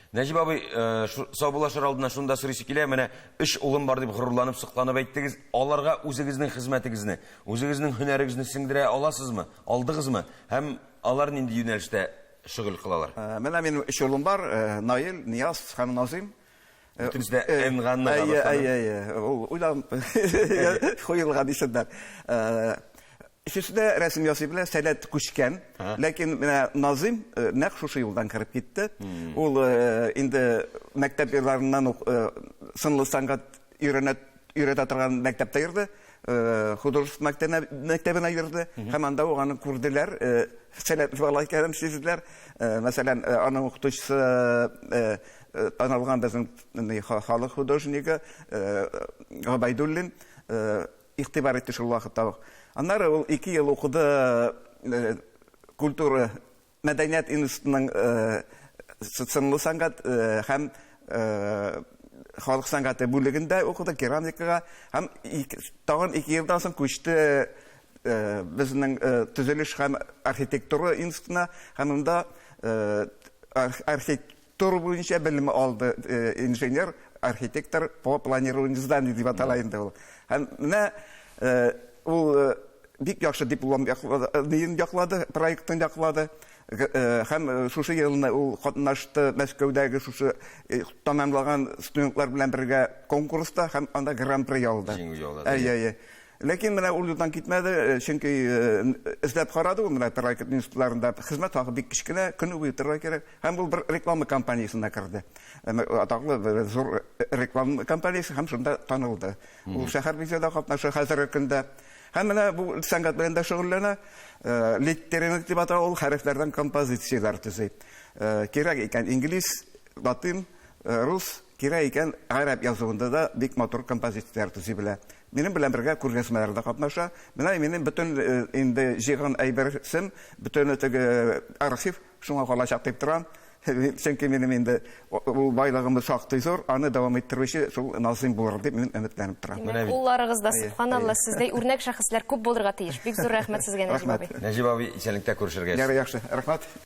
Нәҗип абый, саубуллашыр алдына шунда сорыйсы килә, менә 3 улым бар дип горурланып, сокланып әйттегез. Аларга үзегезнең хезмәтегезне, үзегезнең һөнәрегезне сеңдерә аласызмы? Алдыгызмы? Һәм алар нинди юнәлештә шөгыль кылалар? Менә минем 3 улым бар, Наил, Нияз һәм Назим. Бүтүнсендә энганны Уйлам куелган исемнәр. Икесе рәсем ясый белән сәләт күчкән, ләкин менә Назим нәкъ шушы юлдан киреп китте. Ул инде мәктәп елларыннан сынлы сәнгать өйрәтә торган мәктәптә йөрде, художество мәктәбенә йөрде, һәм анда уганы күрделәр, сәләтле бала икәнен сизделәр. Мәсәлән, аның укытучысы танылган безнең халык художнигы Габайдуллин игътибар итте шул вакытта. Аннары ул 2 ел укыды культура мәдәният институтының сынлы сәнгать һәм халык сәнгате бүлегендә укыды, керамикага, һәм тагын 2 елдан соң күчте безнең төзелеш һәм архитектура институтына, һәм анда архитектура буенча белем алды, инженер, архитектор по планированию зданий дип атала инде ул. Һәм менә ул бик яхшы диплом яклады, проектын яклады. Һәм шушы елны ул катнашты Мәскәүдәге шушы тәмамлаган студентлар белән бергә конкурста, һәм анда гран-при алды. Ләкин менә ул юлдан китмәде, чөнки эзләп карады ул менә проект институтларында хезмәт хакы бик кичкенә, көне буе торырга кирәк. Һәм ул бер реклама компаниясына кирде. Атаклы зур реклама компаниясе, һәм шунда танылды. Ул шәһәр бизәдә катнаша хәзерге көндә. Һәм менә бу сәнгать белән дә шөгыльләнә. Литература дип атала, ул хәрефләрдән композицияләр төзи. Кирәк икән инглиз, латин, рус, кирәк икән гарәп язуында да бик матур композицияләр төзи белә. Минем белән бергә күргәзмәләрдә катнаша. Менә минем бөтен инде җыйган әйберсем, бөтен теге архив шуңа калачак дип торам. Чөнки минем инде ул байлыгым шактый зур, аны дәвам иттерүче шул Назим булыр дип мин өметләнеп торам. Улларыгыз да субханалла сездәй үрнәк шәхесләр күп булырга тиеш. Бик зур рәхмәт сезгә, Нәҗип абый. Нәҗип абый, исәнлектә күрешергә. Яхшы, рәхмәт.